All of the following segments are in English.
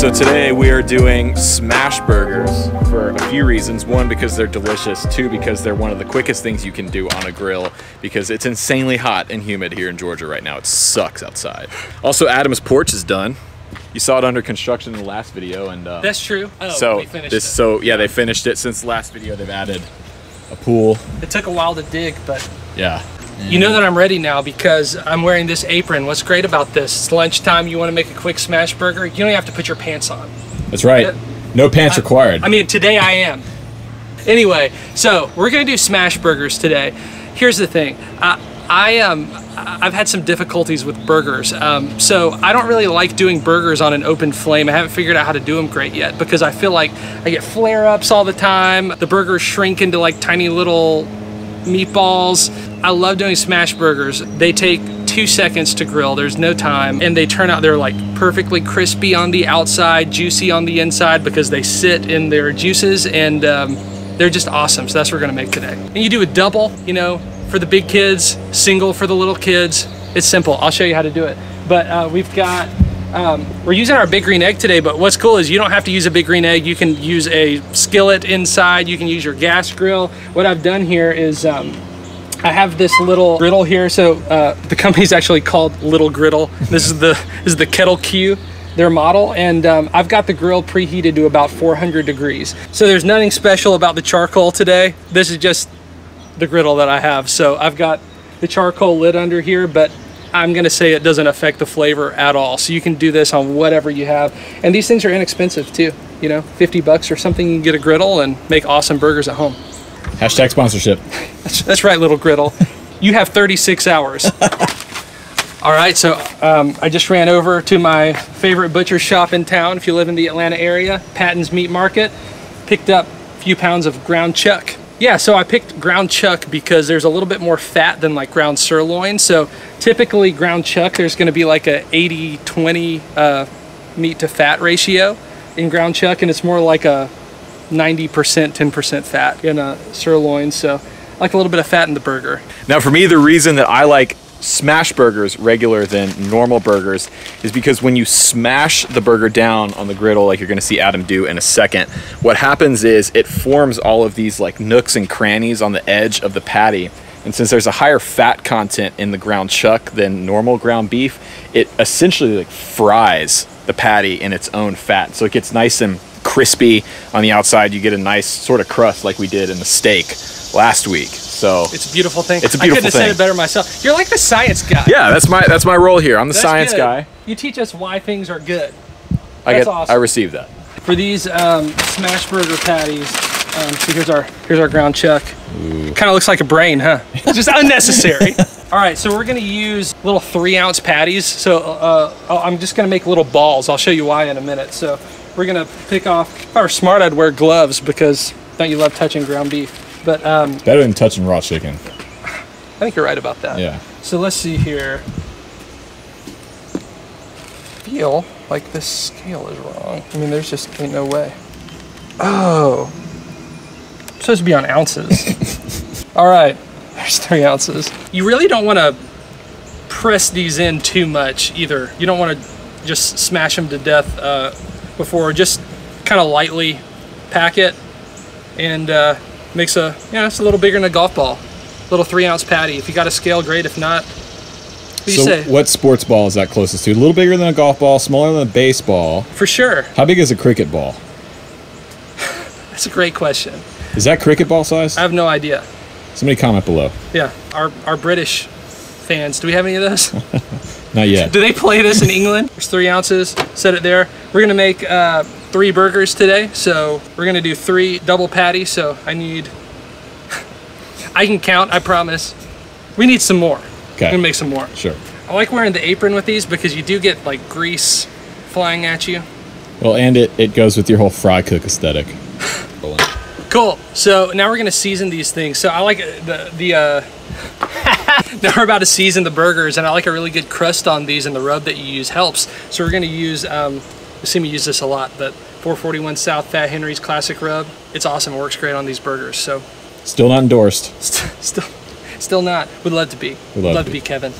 So today we are doing smash burgers for a few reasons. One, because they're delicious. Two, because they're one of the quickest things you can do on a grill because it's insanely hot and humid here in Georgia right now. It sucks outside. Also, Adam's porch is done. You saw it under construction in the last video, and that's true. Oh, so we finished it. So yeah, they finished it. Since the last video, they've added a pool. It took a while to dig, but yeah. You know that I'm ready now because I'm wearing this apron. What's great about this? It's lunchtime. You want to make a quick smash burger. You don't even have to put your pants on. That's right. No pants required. I mean, today I am. Anyway, so we're gonna do smash burgers today. Here's the thing. I've had some difficulties with burgers, so I don't really like doing burgers on an open flame. I haven't figured out how to do them great yet because I feel like I get flare-ups all the time. The burgers shrink into like tiny little meatballs. I love doing smash burgers. They take 2 seconds to grill. There's no time, and they turn out, they're like perfectly crispy on the outside, juicy on the inside because they sit in their juices, and they're just awesome. So that's what we're gonna make today. And you do a double, you know, for the big kids, single for the little kids. It's simple. I'll show you how to do it. But we've got, we're using our big green egg today, but what's cool is you don't have to use a big green egg. You can use a skillet inside. You can use your gas grill. What I've done here is I have this little griddle here. So the company's actually called Little Griddle. This is the Kettle Q, their model, and I've got the grill preheated to about 400 degrees. So there's nothing special about the charcoal today. This is just the griddle that I have. So I've got the charcoal lid under here, but I'm gonna say it doesn't affect the flavor at all. So you can do this on whatever you have. And these things are inexpensive too. You know, 50 bucks or something, you can get a griddle and make awesome burgers at home. Hashtag sponsorship. That's right, Little Griddle. You have 36 hours. All right, so I just ran over to my favorite butcher shop in town. If you live in the Atlanta area, Patton's Meat Market, picked up a few pounds of ground chuck. Yeah, so I picked ground chuck because there's a little bit more fat than like ground sirloin. So typically ground chuck, there's gonna be like a 80-20 meat to fat ratio in ground chuck, and it's more like a 90%, 10% fat in a sirloin. So I like a little bit of fat in the burger. Now for me, the reason that I like smash burgers regular than normal burgers is because when you smash the burger down on the griddle, like you're gonna see Adam do in a second, what happens is it forms all of these like nooks and crannies on the edge of the patty. And since there's a higher fat content in the ground chuck than normal ground beef, it essentially like fries the patty in its own fat. So it gets nice and crispy on the outside. You get a nice sort of crust like we did in the steak last week. So it's a beautiful thing. It's a beautiful thing. I couldn't have said it better myself. You're like the science guy. Yeah, that's my role here. I'm the science guy. You teach us why things are good. That's awesome. I received that. For these smash burger patties, so here's our ground chuck. Kind of looks like a brain, huh? Just unnecessary. All right, so we're gonna use little 3-ounce patties. So I'm just gonna make little balls. I'll show you why in a minute. So we're gonna pick off. If I were smart, I'd wear gloves because don't you love touching ground beef? But better than touching raw chicken. I think you're right about that. Yeah. So let's see here. Feel like this scale is wrong. I mean, there's just ain't no way. Oh, I'm supposed to be on ounces. All right, there's 3 ounces. You really don't want to press these in too much either. You don't want to just smash them to death before. Just kind of lightly pack it, and makes a, it's a little bigger than a golf ball. Little 3-ounce patty. If you got a scale, great. If not, what do you say? What sports ball is that closest to? A little bigger than a golf ball, smaller than a baseball. For sure. How big is a cricket ball? That's a great question. Is that cricket ball size? I have no idea. Somebody comment below. Yeah, our British fans, do we have any of those? Not yet. Do they play this in England? There's 3 ounces, set it there. We're gonna make 3 burgers today. So we're gonna do 3 double patties. So I can count, I promise. We need some more. Okay. I'm gonna make some more. Sure. I like wearing the apron with these because you do get like grease flying at you. Well, and it goes with your whole fry cook aesthetic. Cool. So now we're gonna season these things. So I like now we're about to season the burgers, and I like a really good crust on these, and the rub that you use helps. So we're gonna use, you see me use this a lot, but 441 South Fat Henry's Classic Rub. It's awesome. It works great on these burgers. So still not endorsed. Still not. Would love to be. Would love to be Kevin.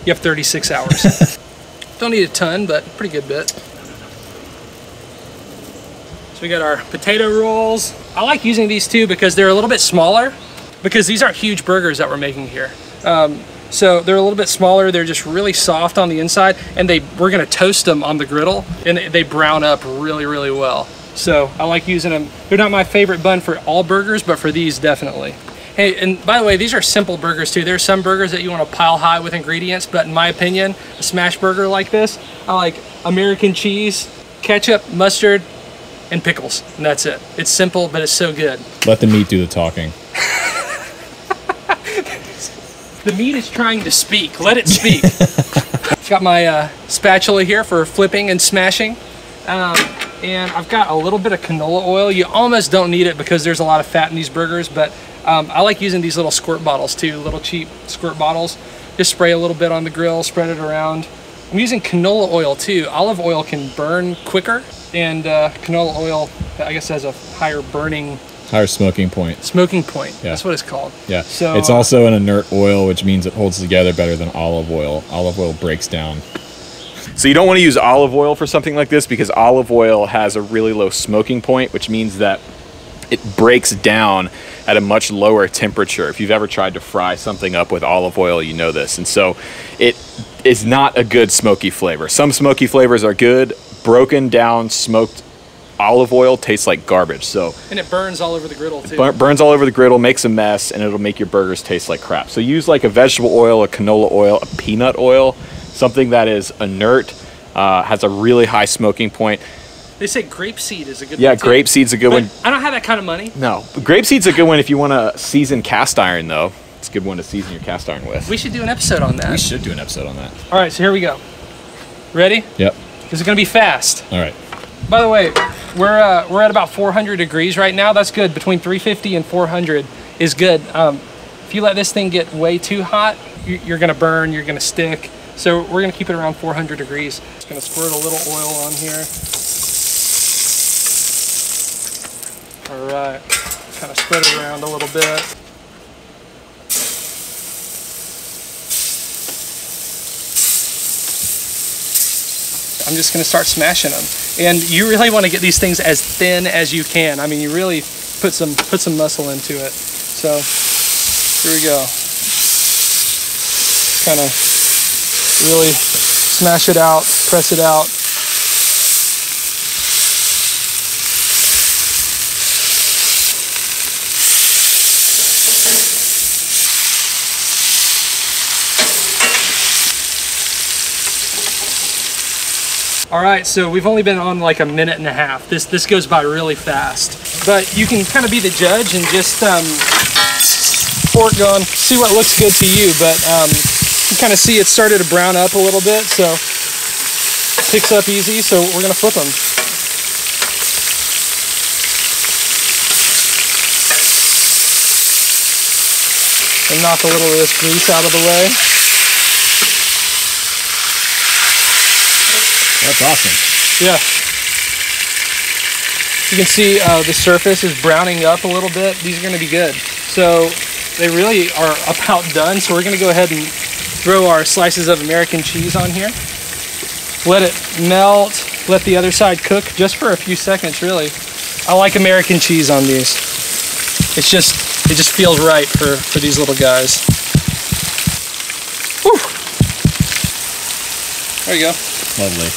You have 36 hours. Don't need a ton, but pretty good bit. So we got our potato rolls. I like using these too because they're a little bit smaller, because these aren't huge burgers that we're making here. So they're a little bit smaller. They're just really soft on the inside, and we're gonna toast them on the griddle, and they brown up really, really well. So I like using them. They're not my favorite bun for all burgers, but for these, definitely. Hey, and by the way, these are simple burgers too. There's some burgers that you want to pile high with ingredients, but in my opinion, a smash burger like this, I like American cheese, ketchup, mustard, and pickles, and that's it. It's simple, but it's so good. Let the meat do the talking. The meat is trying to speak. Let it speak. Got my spatula here for flipping and smashing. And I've got a little bit of canola oil. You almost don't need it because there's a lot of fat in these burgers, but I like using these little squirt bottles too, little cheap squirt bottles. Just spray a little bit on the grill, spread it around. I'm using canola oil too. Olive oil can burn quicker, and canola oil, I guess, has a higher smoking point. Smoking point. Yeah. That's what it's called. Yeah. So it's also an inert oil, which means it holds together better than olive oil. Olive oil breaks down. So you don't want to use olive oil for something like this because olive oil has a really low smoking point, which means that it breaks down at a much lower temperature. If you've ever tried to fry something up with olive oil, you know this. And so it is not a good smoky flavor. Some smoky flavors are good. Broken down smoked olive oil tastes like garbage. And it burns all over the griddle too. Burns all over the griddle, makes a mess, and it'll make your burgers taste like crap. So use like a vegetable oil, a canola oil, a peanut oil, something that is inert, has a really high smoking point. They say grapeseed is a good one. Yeah, grapeseed's a good one. I don't have that kind of money. No, grapeseed's a good one if you want to season cast iron though. It's a good one to season your cast iron with. We should do an episode on that. We should do an episode on that. All right, so here we go. Ready? Yep. This is gonna be fast. All right. By the way, we're at about 400 degrees right now. That's good. Between 350 and 400 is good. If you let this thing get way too hot, you're gonna burn, you're gonna stick. So we're gonna keep it around 400 degrees. Just gonna squirt a little oil on here. All right, kind of spread it around a little bit. I'm just gonna start smashing them. And you really wanna get these things as thin as you can. I mean, you really put some muscle into it. So here we go. Kind of really smash it out, press it out. All right, so we've only been on like a minute and a half. This goes by really fast. But you can kind of be the judge and just fork going, see what looks good to you. But you kind of see it started to brown up a little bit, so it picks up easy. So we're gonna flip them. And knock a little of this grease out of the way. That's awesome. Yeah. You can see the surface is browning up a little bit. These are going to be good. So they really are about done. So we're going to go ahead and throw our slices of American cheese on here. Let it melt. Let the other side cook just for a few seconds, really. I like American cheese on these. It just feels right for these little guys. Whew. There you go. Lovely.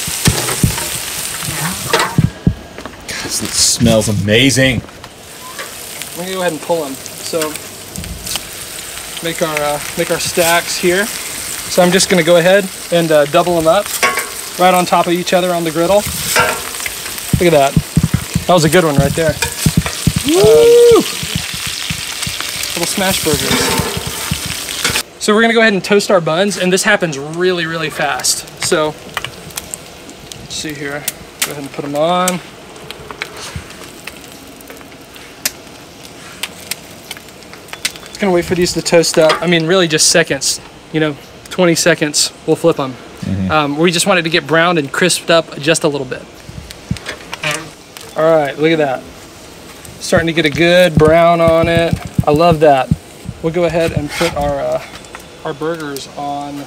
Gosh, it smells amazing. I'm gonna go ahead and pull them. So make our stacks here. So I'm just gonna go ahead and double them up right on top of each other on the griddle. Look at that. That was a good one right there. Little smash burgers. So we're gonna go ahead and toast our buns, and this happens really, really fast. So let's see here. Go ahead and put them on. Just gonna wait for these to toast up. I mean, really just seconds. 20 seconds, we'll flip them. Mm-hmm. We just wanted to get browned and crisped up just a little bit. All right, look at that. Starting to get a good brown on it. I love that. We'll go ahead and put our burgers on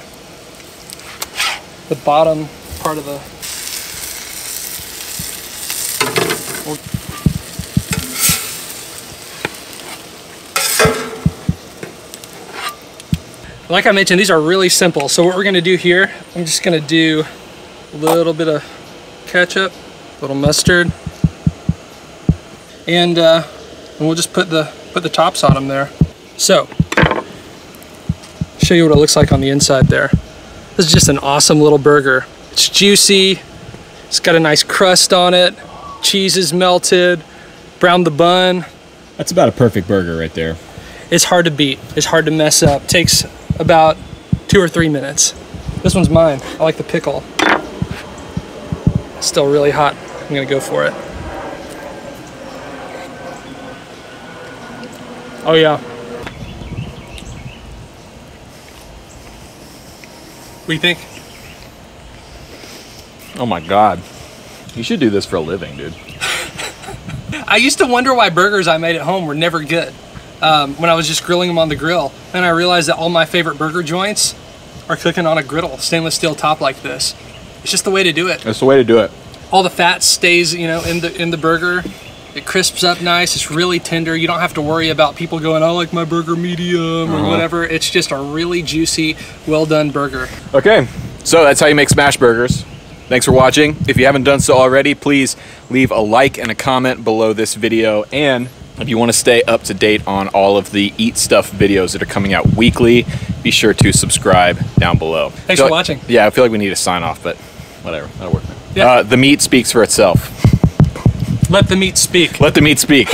the bottom part of the... We'll Like I mentioned, these are really simple. So what we're gonna do here, I'm just gonna do a little bit of ketchup, a little mustard, and we'll just put the tops on them there. So, show you what it looks like on the inside there. This is just an awesome little burger. It's juicy, it's got a nice crust on it, cheese is melted, browned the bun. That's about a perfect burger right there. It's hard to beat, it's hard to mess up. Takes about 2 or 3 minutes. This one's mine. I like the pickle. It's still really hot. I'm gonna go for it. Oh yeah. What do you think? Oh my God. You should do this for a living, dude. I used to wonder why burgers I made at home were never good. When I was just grilling them on the grill. Then I realized that all my favorite burger joints are cooking on a griddle, stainless steel top like this. It's just the way to do it. That's the way to do it. All the fat stays, you know, in the burger. It crisps up nice. It's really tender. You don't have to worry about people going, I like my burger medium or whatever. It's just a really juicy, well done burger. Okay, so that's how you make smash burgers. Thanks for watching. If you haven't done so already, please leave a like and a comment below this video. And if you want to stay up to date on all of the Eat Stuff videos that are coming out weekly, be sure to subscribe down below. Thanks for watching. Yeah, I feel like we need a sign off, but whatever, that'll work. Yeah. The meat speaks for itself. Let the meat speak. Let the meat speak.